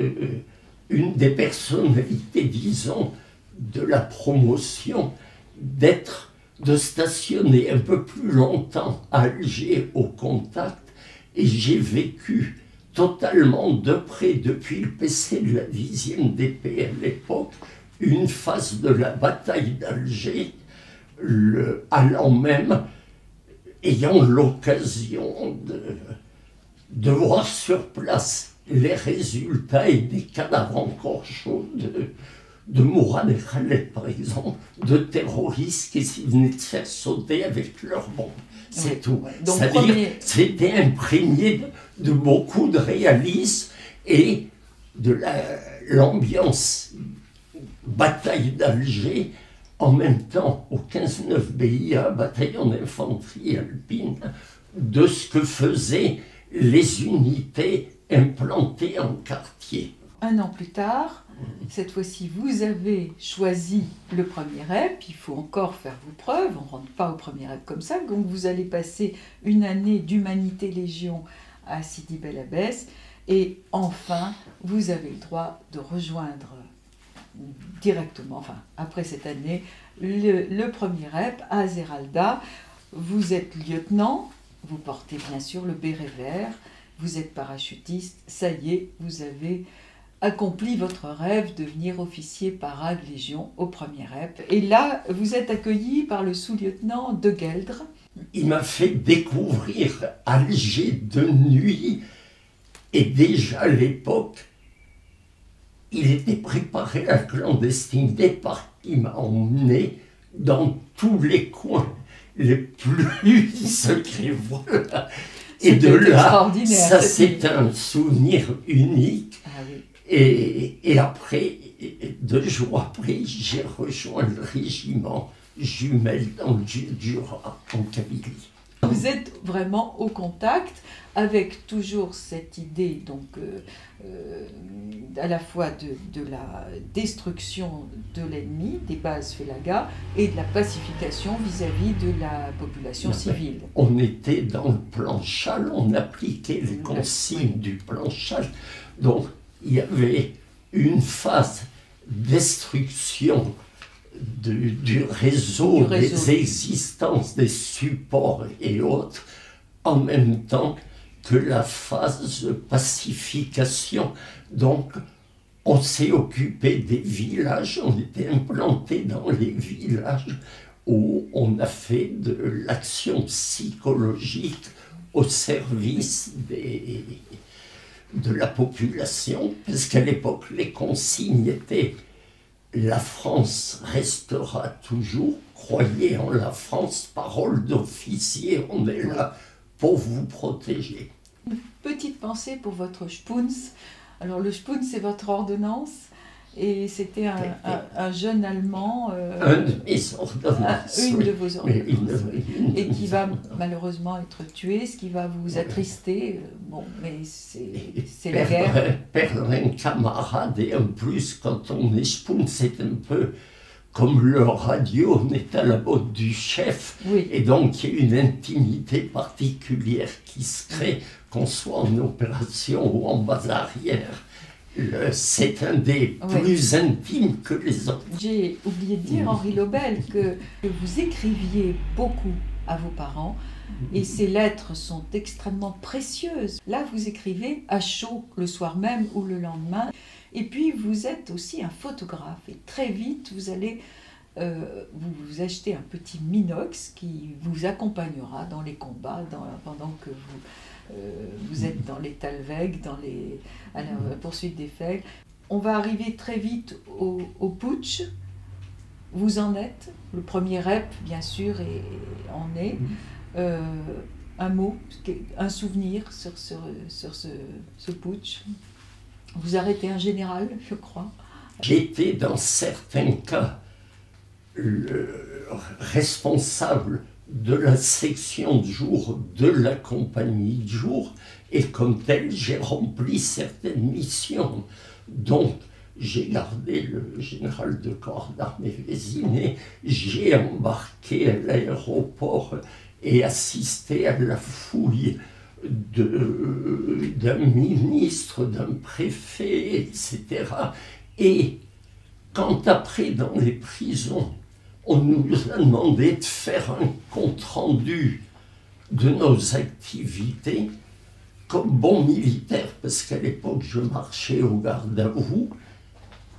une des personnalités, disons, de la promotion, de stationner un peu plus longtemps à Alger au Contact, et j'ai vécu totalement de près, depuis le PC de la 10e DP à l'époque, une phase de la bataille d'Alger, allant même, ayant l'occasion de voir sur place les résultats et des cadavres encore chauds de Mourad et Khaled, par exemple, de terroristes qui venaient de faire sauter avec leurs bombes. C'est oui, tout. Ouais. C'est-à-dire, c'était imprégné de beaucoup de réalisme et de l'ambiance bataille d'Alger, en même temps au 15-9 BIA, bataillon d'infanterie alpine, de ce que faisaient les unités implantées en quartier. 1 an plus tard, cette fois-ci, vous avez choisi le premier REP. Il faut encore faire vos preuves. On ne rentre pas au premier REP comme ça. Donc, vous allez passer une année d'Humanité Légion à Sidi Bel Abbès. Et enfin, vous avez le droit de rejoindre directement, enfin, après cette année, le premier REP à Zeralda. Vous êtes lieutenant, vous portez bien sûr le béret vert, vous êtes parachutiste. Ça y est, vous avez accompli votre rêve de devenir officier parade Légion au premier REP. Et là, vous êtes accueilli par le sous-lieutenant de Gueldre. Il m'a fait découvrir Alger de nuit, et déjà à l'époque, il était préparé à la clandestinité parce qu'il m'a emmené dans tous les coins les plus secrets. Voilà. Et de là, ça c'est un souvenir unique. Ah oui. Et après, 2 jours après, j'ai rejoint le régiment jumelle dans le Jura, en Kabylie. Vous êtes vraiment au contact avec toujours cette idée, donc à la fois de la destruction de l'ennemi, des bases Félaga, et de la pacification vis-à-vis de la population civile. On était dans le plan Chal, on appliquait les consignes du plan Chal. Donc il y avait une phase destruction du réseau, des existences, des supports et autres, en même temps que la phase de pacification. Donc, on s'est occupé des villages, on était implanté dans les villages où on a fait de l'action psychologique au service de la population, parce qu'à l'époque, les consignes étaient « La France restera toujours, croyez en la France, parole d'officier, on est là pour vous protéger ». Une petite pensée pour votre Spunz. Alors le Spunz, c'est votre ordonnance, et c'était un jeune Allemand, un de mes ordonnances, une de vos ordonnances, et qui va ordonnances. malheureusement être tué, ce qui va vous attrister. Bon, mais c'est la guerre. Perdre un camarade, et en plus, quand on est Spunz, c'est un peu comme le radio n'est à la mode du chef, Oui. et donc il y a une intimité particulière qui se crée, qu'on soit en opération ou en base arrière. C'est un des plus intimes que les autres. J'ai oublié de dire, Henri Lobel, que vous écriviez beaucoup à vos parents, et ces lettres sont extrêmement précieuses. Là, vous écrivez à chaud le soir même ou le lendemain. Et puis, vous êtes aussi un photographe. Et très vite, vous allez vous acheter un petit Minox qui vous accompagnera dans les combats pendant que vous êtes dans les Talweg, à la poursuite des faits. On va arriver très vite au putsch. Vous en êtes. Le premier rep, bien sûr, en est. Un mot, un souvenir sur ce putsch. Vous arrêtez un général, je crois. J'étais dans certains cas le responsable de la section de jour de la compagnie de jour, et comme tel, j'ai rempli certaines missions. Donc, j'ai gardé le général de corps d'armée Vésinet, j'ai embarqué à l'aéroport et assisté à la fouille d'un ministre, d'un préfet, etc. Et quand après, dans les prisons, on nous a demandé de faire un compte-rendu de nos activités, comme bon militaire, parce qu'à l'époque je marchais au garde à vous,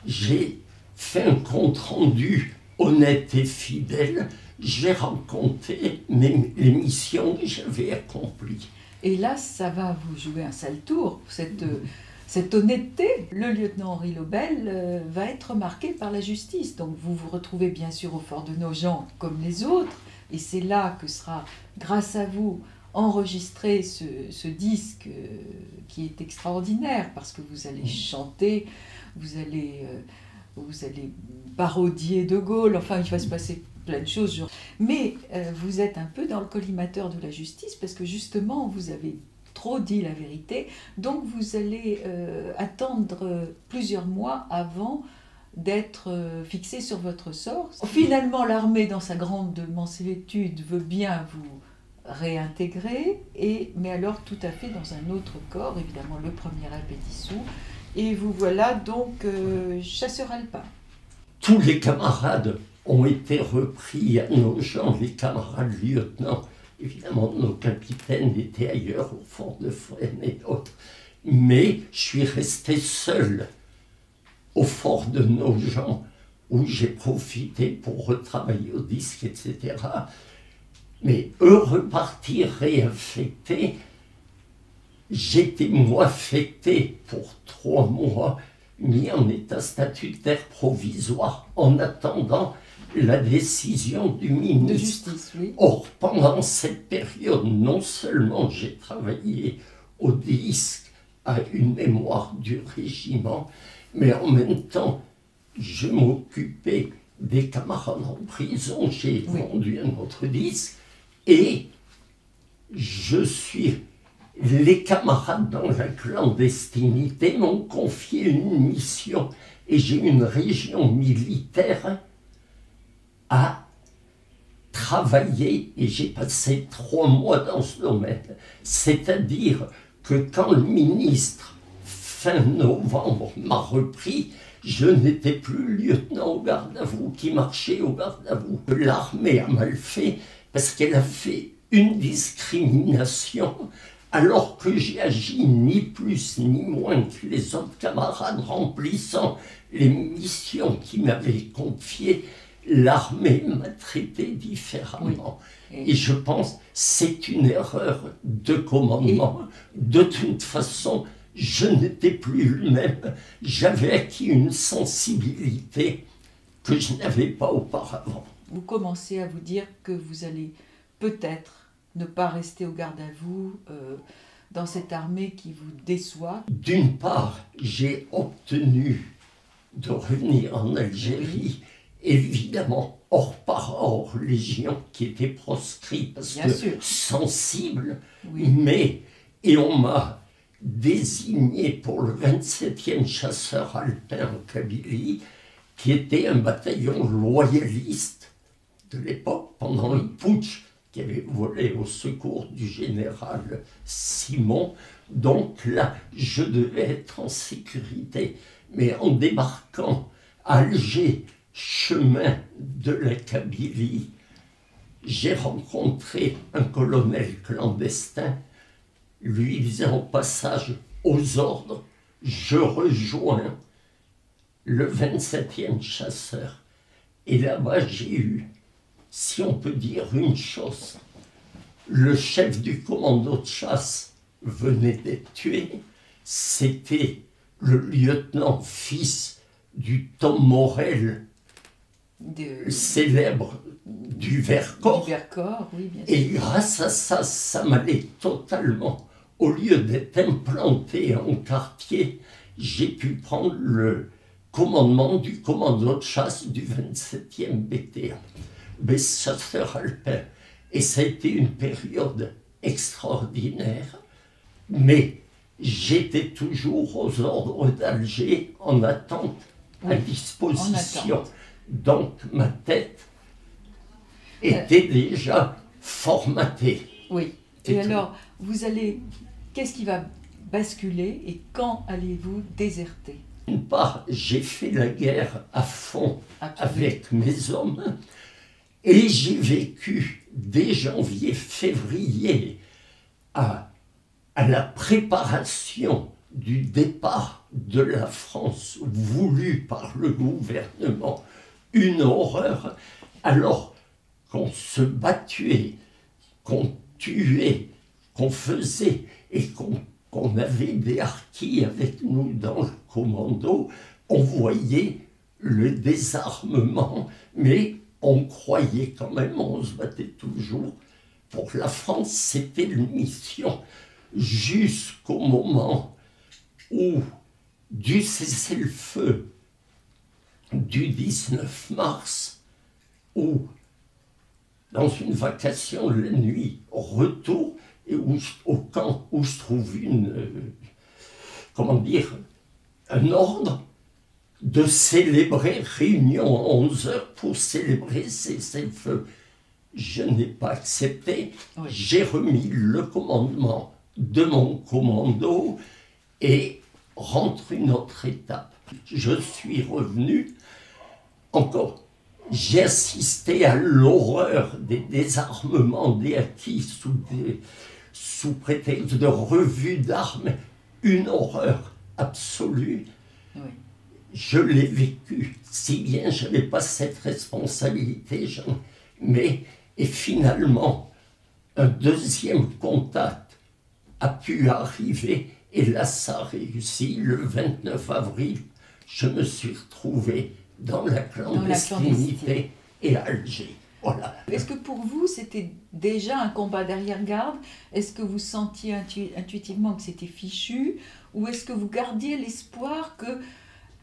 j'ai fait un compte-rendu honnête et fidèle, j'ai raconté les missions que j'avais accomplies. Et là, ça va vous jouer un sale tour, cette honnêteté. Le lieutenant Henri Lobel va être marqué par la justice. Donc vous vous retrouvez bien sûr au fort de Nogent comme les autres. Et c'est là que sera, grâce à vous, enregistré ce disque qui est extraordinaire, parce que vous allez chanter, vous allez parodier De Gaulle, enfin il va se passer plein de choses. Mais vous êtes un peu dans le collimateur de la justice, parce que justement vous avez trop dit la vérité, donc vous allez attendre plusieurs mois avant d'être fixé sur votre sort. Finalement, l'armée, dans sa grande mansuétude, veut bien vous réintégrer, mais alors tout à fait dans un autre corps. Évidemment, le premier rep est dissous, et vous voilà donc chasseur alpin. Tous les camarades ont été repris à Nogent, les camarades lieutenants. Évidemment, nos capitaines étaient ailleurs, au fort de Fresnes et d'autres. Mais je suis resté seul au fort de Nogent, où j'ai profité pour retravailler au disque, etc. Mais eux repartis réaffectés. J'étais moi affecté pour 3 mois, mis en état statutaire provisoire, en attendant la décision du ministre. De justice, oui. Or, pendant cette période, non seulement j'ai travaillé au disque à une mémoire du régiment, mais en même temps, je m'occupais des camarades en prison, j'ai vendu un autre disque, et les camarades dans la clandestinité m'ont confié une mission, et j'ai une région militaire à travailler, et j'ai passé 3 mois dans ce domaine. C'est-à-dire que quand le ministre, fin novembre, m'a repris, je n'étais plus lieutenant au garde à vous, qui marchait au garde à vous. L'armée a mal fait, parce qu'elle a fait une discrimination, alors que j'ai agi ni plus ni moins que les autres camarades remplissant les missions qui m'avaient confiées. L'armée m'a traité différemment. Oui. Et je pense que c'est une erreur de commandement. De toute façon, je n'étais plus le même. J'avais acquis une sensibilité que je n'avais pas auparavant. Vous commencez à vous dire que vous allez peut-être ne pas rester au garde à vous dans cette armée qui vous déçoit. D'une part, j'ai obtenu de revenir en Algérie. Évidemment, hors hors légion qui était proscrit parce bien que sûr. Sensible, mais, et on m'a désigné pour le 27e chasseur alpin en Kabylie, qui était un bataillon loyaliste de l'époque, pendant le putsch, qui avait volé au secours du général Simon. Donc là, je devais être en sécurité. Mais en débarquant à Alger, chemin de la Kabylie, j'ai rencontré un colonel clandestin, lui disant au passage aux ordres, je rejoins le 27e chasseur. Et là-bas, j'ai eu, si on peut dire une chose, le chef du commando de chasse venait d'être tué, c'était le lieutenant fils du Tom Morel, célèbre du Vercors. Oui, bien sûr. Et grâce à ça, ça m'allait totalement. Au lieu d'être implanté en quartier, j'ai pu prendre le commandement du commando de chasse du 27e BTA, des chasseurs alpins. Et ça a été une période extraordinaire. Mais j'étais toujours aux ordres d'Alger en attente, à disposition. Donc ma tête était déjà formatée. Oui. Et alors, vous allez... Qu'est-ce qui va basculer et quand allez-vous déserter? D'une part, j'ai fait la guerre à fond avec mes hommes et j'ai vécu dès janvier, février à la préparation du départ de la France voulu par le gouvernement, une horreur, alors qu'on se battait, qu'on tuait, qu'on faisait et qu'on avait des harkis avec nous dans le commando, on voyait le désarmement, mais on croyait quand même, on se battait toujours. Pour la France, c'était une mission. Jusqu'au moment où, du cessez-le-feu du 19 mars, où, dans une vacation la nuit, retour, et au camp où se trouve un ordre de célébrer réunion à 11 heures pour célébrer cessez-le-feu. Je n'ai pas accepté, j'ai remis le commandement de mon commando et rentre une autre étape. Je suis revenu, encore, j'ai assisté à l'horreur des désarmements des acquis sous prétexte de revue d'armes, une horreur absolue. Oui. Je l'ai vécu, si bien je n'avais pas cette responsabilité, et finalement, un deuxième contact a pu arriver, et là ça a réussi. Le 29 avril, je me suis retrouvé dans la clandestinité et à Alger. Voilà. Est-ce que pour vous, c'était déjà un combat d'arrière-garde? Est-ce que vous sentiez intuitivement que c'était fichu? Ou est-ce que vous gardiez l'espoir que,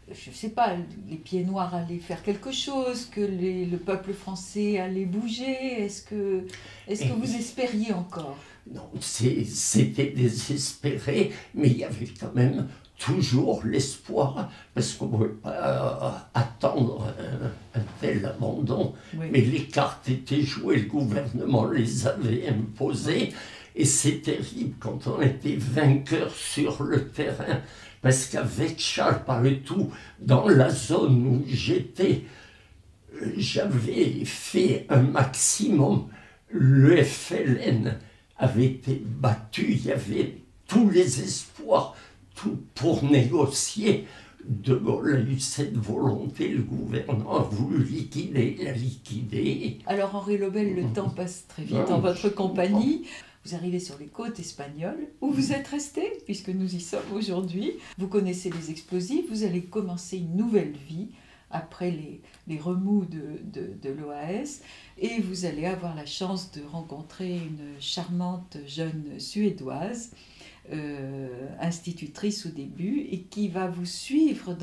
je ne sais pas, les pieds noirs allaient faire quelque chose, que le peuple français allait bouger? Est-ce que vous espériez encore? Non, c'était désespéré, mais il y avait quand même toujours l'espoir, parce qu'on ne pouvait pas attendre un tel abandon. Oui. Mais les cartes étaient jouées, le gouvernement les avait imposées, et c'est terrible quand on était vainqueur sur le terrain, parce qu'avec Charles Paretou, dans la zone où j'étais, j'avais fait un maximum. Le FLN avait été battu, il y avait tous les espoirs, tout pour négocier. De Gaulle a eu cette volonté, le gouvernement a voulu l'a liquider. Alors Henri Lobel, le temps passe très vite en votre compagnie. Vous arrivez sur les côtes espagnoles, où vous êtes resté, puisque nous y sommes aujourd'hui. Vous connaissez les explosifs, vous allez commencer une nouvelle vie après les remous de l'OAS, et vous allez avoir la chance de rencontrer une charmante jeune Suédoise, institutrice au début, et qui va vous suivre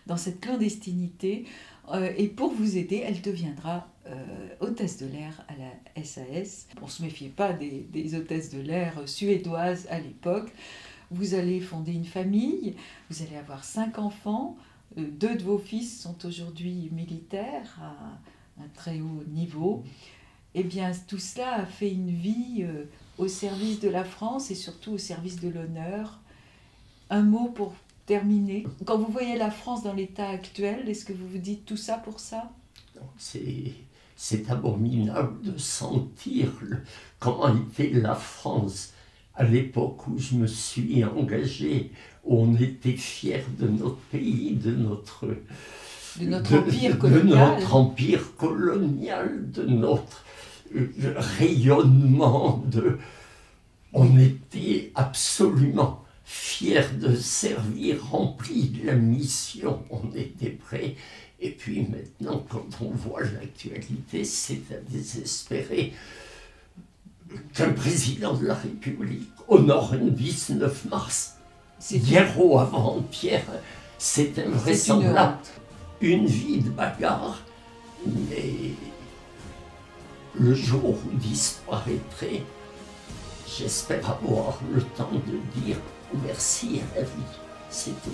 dans cette clandestinité, et pour vous aider, elle deviendra hôtesse de l'air à la SAS. On ne se méfiait pas des hôtesses de l'air suédoises à l'époque. Vous allez fonder une famille, vous allez avoir 5 enfants, 2 de vos fils sont aujourd'hui militaires à un très haut niveau. Eh bien, tout cela a fait une vie au service de la France et surtout au service de l'honneur. Un mot pour terminer. Quand vous voyez la France dans l'état actuel, est-ce que vous vous dites tout ça pour ça? C'est abominable de sentir comment était la France à l'époque où je me suis engagé, où on était fiers de notre pays, de notre empire colonial. De notre empire colonial, de notre rayonnement. On était absolument fiers de servir, remplis de la mission, on était prêts. Et puis maintenant, quand on voit l'actualité, c'est à désespérer qu'un président de la République honore un 19 mars. Hier ou avant-hier, c'est invraisemblable. Une vie de bagarre, mais le jour où disparaîtrait, j'espère avoir le temps de dire merci à la vie. C'est tout.